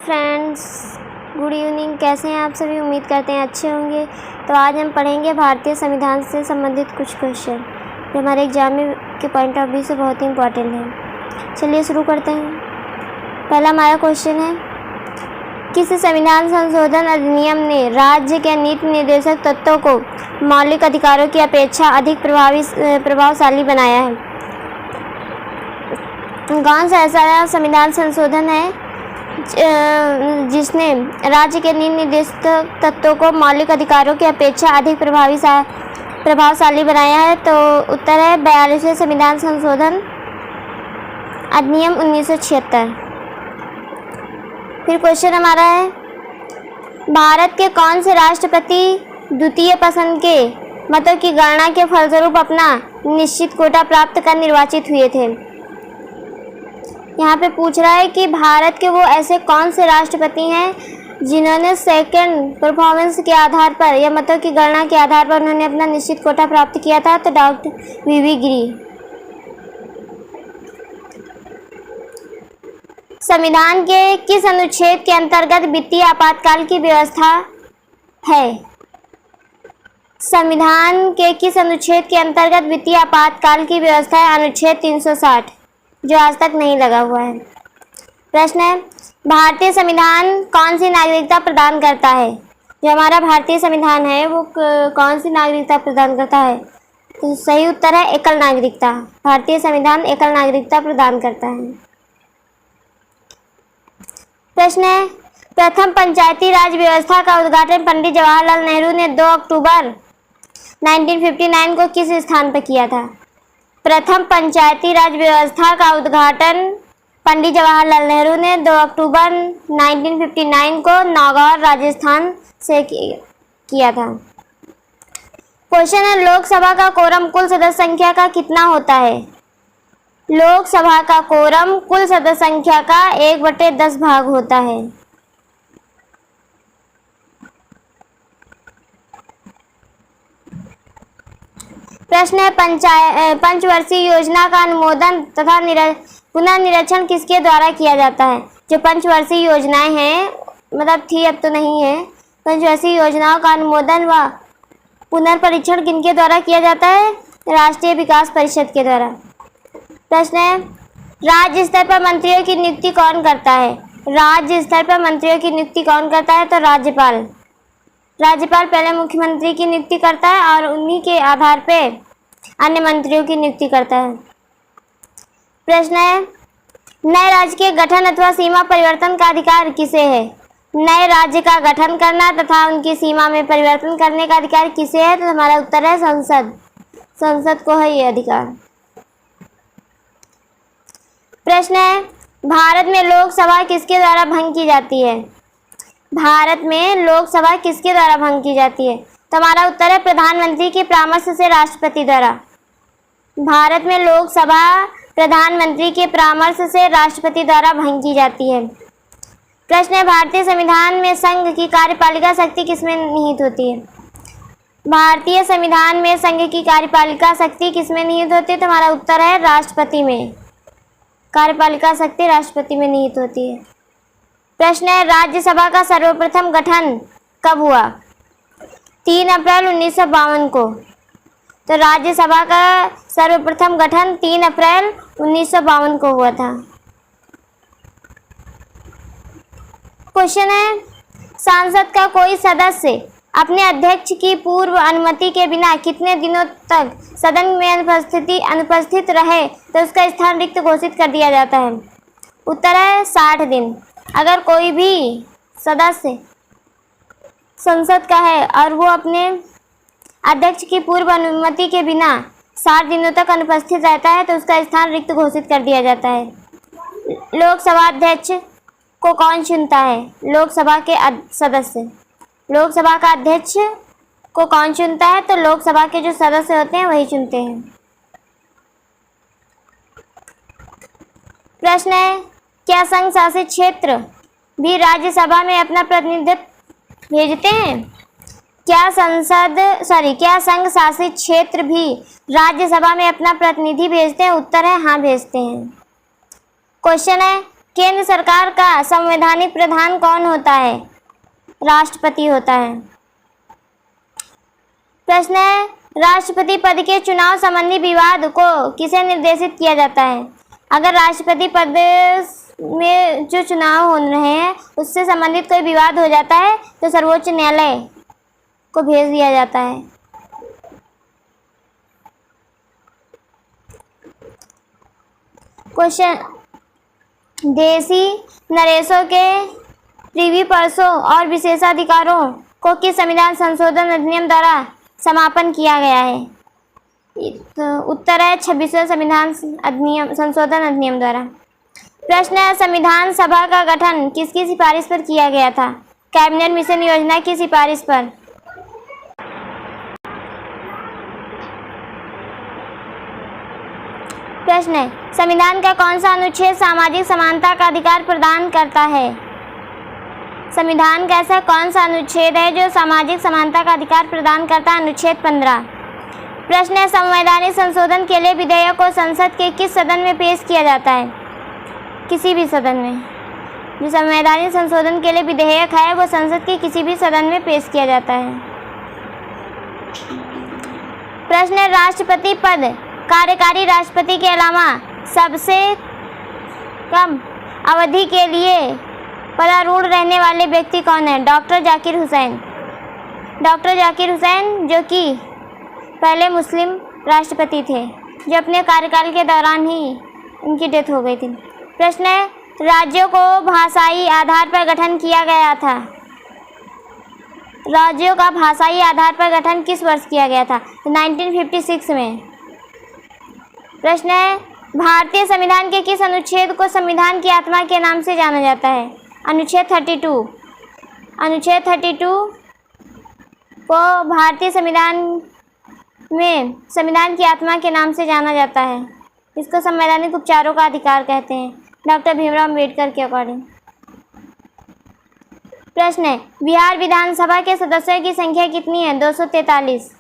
Friends, good evening. कैसे हैं आप सभी? उम्मीद करते हैं अच्छे होंगे। तो आज हम पढ़ेंगे भारतीय संविधान से संबंधित कुछ क्वेश्चन जो हमारे एग्जाम में के पॉइंट ऑफ व्यू से बहुत ही इम्पोर्टेंट है। चलिए शुरू करते हैं। पहला हमारा क्वेश्चन है, किस संविधान संशोधन अधिनियम ने राज्य के नीति निर्देशक तत्वों को मौलिक अधिकारों की अपेक्षा अधिक प्रभावशाली बनाया है? कौन सा ऐसा संविधान संशोधन है जिसने राज्य के नीति निर्देशक तत्वों को मौलिक अधिकारों की अपेक्षा अधिक प्रभावशाली बनाया है? तो उत्तर है 42वें संविधान संशोधन अधिनियम 1976। फिर क्वेश्चन हमारा है, भारत के कौन से राष्ट्रपति द्वितीय पसंद के मतों की गणना के फलस्वरूप अपना निश्चित कोटा प्राप्त कर निर्वाचित हुए थे? यहाँ पे पूछ रहा है कि भारत के वो ऐसे कौन से राष्ट्रपति हैं जिन्होंने सेकंड परफॉर्मेंस के आधार पर या मतों की गणना के आधार पर उन्होंने अपना निश्चित कोटा प्राप्त किया था? तो डॉक्टर वीवी गिरी। संविधान के किस अनुच्छेद के अंतर्गत वित्तीय आपातकाल की व्यवस्था है? संविधान के किस अनुच्छेद के अंतर्गत वित्तीय आपातकाल की व्यवस्था है? अनुच्छेद 360, जो आज तक नहीं लगा हुआ है। प्रश्न है, भारतीय संविधान कौन सी नागरिकता प्रदान करता है? जो हमारा भारतीय संविधान है वो कौन सी नागरिकता प्रदान करता है? तो सही उत्तर है एकल नागरिकता। भारतीय संविधान एकल नागरिकता प्रदान करता है। प्रश्न है, प्रथम पंचायती राज व्यवस्था का उद्घाटन पंडित जवाहरलाल नेहरू ने 2 अक्टूबर 1959 को किस स्थान पर किया था? प्रथम पंचायती राज व्यवस्था का उद्घाटन पंडित जवाहरलाल नेहरू ने 2 अक्टूबर 1959 को नागौर राजस्थान से किया था। क्वेश्चन है, लोकसभा का कोरम कुल सदस्य संख्या का कितना होता है? लोकसभा का कोरम कुल सदस्य संख्या का 1/10 भाग होता है। प्रश्न है, पंचवर्षीय योजना का अनुमोदन तथा पुनर्निरीक्षण किसके द्वारा किया जाता है? जो पंचवर्षीय योजनाएं हैं, मतलब थी अब तो नहीं है, पंचवर्षीय योजनाओं का अनुमोदन व पुनर्परीक्षण किनके द्वारा किया जाता है? राष्ट्रीय विकास परिषद के द्वारा। प्रश्न है, राज्य स्तर पर मंत्रियों की नियुक्ति कौन करता है? राज्य स्तर पर मंत्रियों की नियुक्ति कौन करता है? तो राज्यपाल। राज्यपाल पहले मुख्यमंत्री की नियुक्ति करता है और उन्हीं के आधार पे अन्य मंत्रियों की नियुक्ति करता है। प्रश्न है, नए राज्य के गठन अथवा सीमा परिवर्तन का अधिकार किसे है? नए राज्य का गठन करना तथा उनकी सीमा में परिवर्तन करने का अधिकार किसे है? तो हमारा उत्तर है संसद। संसद को है ये अधिकार। प्रश्न है, भारत में लोकसभा किसके द्वारा भंग की जाती है? भारत में लोकसभा किसके द्वारा भंग की जाती है? तो हमारा उत्तर है प्रधानमंत्री के परामर्श से राष्ट्रपति द्वारा। भारत में लोकसभा प्रधानमंत्री के परामर्श से राष्ट्रपति द्वारा भंग की जाती है। प्रश्न है, भारतीय संविधान में संघ की कार्यपालिका शक्ति किसमें निहित होती है? भारतीय संविधान में संघ की कार्यपालिका शक्ति किसमें निहित होती है? तो हमारा उत्तर है राष्ट्रपति में। कार्यपालिका शक्ति राष्ट्रपति में निहित होती है। प्रश्न है, राज्यसभा का सर्वप्रथम गठन कब हुआ? 3 अप्रैल 1952 को। तो राज्यसभा का सर्वप्रथम गठन 3 अप्रैल 1952 को हुआ था। क्वेश्चन है, संसद का कोई सदस्य अपने अध्यक्ष की पूर्व अनुमति के बिना कितने दिनों तक सदन में अनुपस्थित रहे तो उसका स्थान रिक्त घोषित कर दिया जाता है? उत्तर है 60 दिन। अगर कोई भी सदस्य संसद का है और वो अपने अध्यक्ष की पूर्व अनुमति के बिना 60 दिनों तक अनुपस्थित रहता है तो उसका स्थान रिक्त घोषित कर दिया जाता है। लोकसभा अध्यक्ष को कौन चुनता है? लोकसभा के सदस्य। लोकसभा का अध्यक्ष को कौन चुनता है? तो लोकसभा के जो सदस्य होते हैं वही चुनते हैं। प्रश्न है, क्या संघ शासित क्षेत्र भी राज्यसभा में अपना प्रतिनिधित्व भेजते हैं? क्या संघ शासित क्षेत्र भी राज्यसभा में अपना प्रतिनिधि भेजते हैं? उत्तर है हाँ, भेजते हैं। क्वेश्चन है, केंद्र सरकार का संवैधानिक प्रधान कौन होता है? राष्ट्रपति होता है। प्रश्न है, राष्ट्रपति पद के चुनाव संबंधी विवाद को किसे निर्देशित किया जाता है? अगर राष्ट्रपति पद में जो चुनाव हो रहे हैं उससे संबंधित कोई विवाद हो जाता है तो सर्वोच्च न्यायालय को भेज दिया जाता है। क्वेश्चन, देशी नरेशों के प्रीवी पर्सों और विशेषाधिकारों को किस संविधान संशोधन अधिनियम द्वारा समापन किया गया है? तो उत्तर है 26वें संविधान अधिनियम संशोधन अधिनियम द्वारा। प्रश्न है, संविधान सभा का गठन किसकी सिफारिश पर किया गया था? कैबिनेट मिशन योजना की सिफारिश पर। प्रश्न है, संविधान का कौन सा अनुच्छेद सामाजिक समानता का अधिकार प्रदान करता है? संविधान का ऐसा कौन सा अनुच्छेद है जो सामाजिक समानता का अधिकार प्रदान करता है? अनुच्छेद 15। प्रश्न है, संवैधानिक संशोधन के लिए विधेयक को संसद के किस सदन में पेश किया जाता है? किसी भी सदन में। जो संवैधानिक संशोधन के लिए विधेयक है वो संसद के किसी भी सदन में पेश किया जाता है। प्रश्न है, राष्ट्रपति पद कार्यकारी राष्ट्रपति के अलावा सबसे कम अवधि के लिए पदारूढ़ रहने वाले व्यक्ति कौन है? डॉक्टर जाकिर हुसैन। डॉक्टर जाकिर हुसैन जो कि पहले मुस्लिम राष्ट्रपति थे, जो अपने कार्यकाल के दौरान ही उनकी डेथ हो गई थी। प्रश्न है, राज्यों को भाषाई आधार पर गठन किया गया था। राज्यों का भाषाई आधार पर गठन किस वर्ष किया गया था? 1956 में। प्रश्न है, भारतीय संविधान के किस अनुच्छेद को संविधान की आत्मा के नाम से जाना जाता है? अनुच्छेद 32। अनुच्छेद 32 को भारतीय संविधान में संविधान की आत्मा के नाम से जाना जाता है। इसको संवैधानिक उपचारों का अधिकार कहते हैं, डॉक्टर भीमराव अम्बेडकर के अकॉर्डिंग। प्रश्न है, बिहार विधानसभा के सदस्यों की संख्या कितनी है? 243।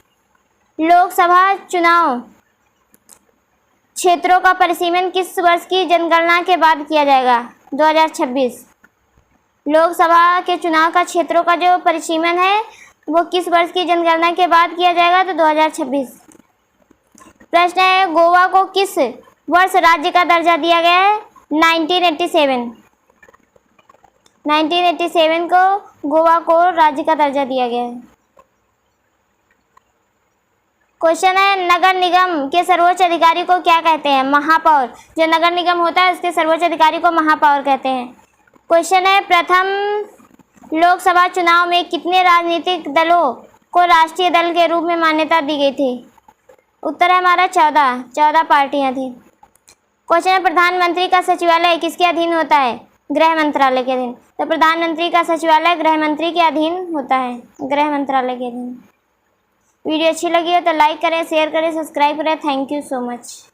लोकसभा चुनाव क्षेत्रों का परिसीमन किस वर्ष की जनगणना के बाद किया जाएगा? 2026। लोकसभा के चुनाव का क्षेत्रों का जो परिसीमन है वो किस वर्ष की जनगणना के बाद किया जाएगा? तो 2026। प्रश्न है, गोवा को किस वर्ष राज्य का दर्जा दिया गया है? 1987। 1987 को गोवा को राज्य का दर्जा दिया गया है। क्वेश्चन है, नगर निगम के सर्वोच्च अधिकारी को क्या कहते हैं? महापौर। जो नगर निगम होता है उसके सर्वोच्च अधिकारी को महापौर कहते हैं। क्वेश्चन है, प्रथम लोकसभा चुनाव में कितने राजनीतिक दलों को राष्ट्रीय दल के रूप में मान्यता दी गई थी? उत्तर है हमारा 14 पार्टियां थी। क्वेश्चन है, प्रधानमंत्री का सचिवालय किसके अधीन होता है? गृह मंत्रालय के अधीन। तो प्रधानमंत्री का सचिवालय गृह मंत्री के अधीन होता है, गृह मंत्रालय के अधीन। वीडियो अच्छी लगी है तो लाइक करें, शेयर करें, सब्सक्राइब करें। Thank you so much.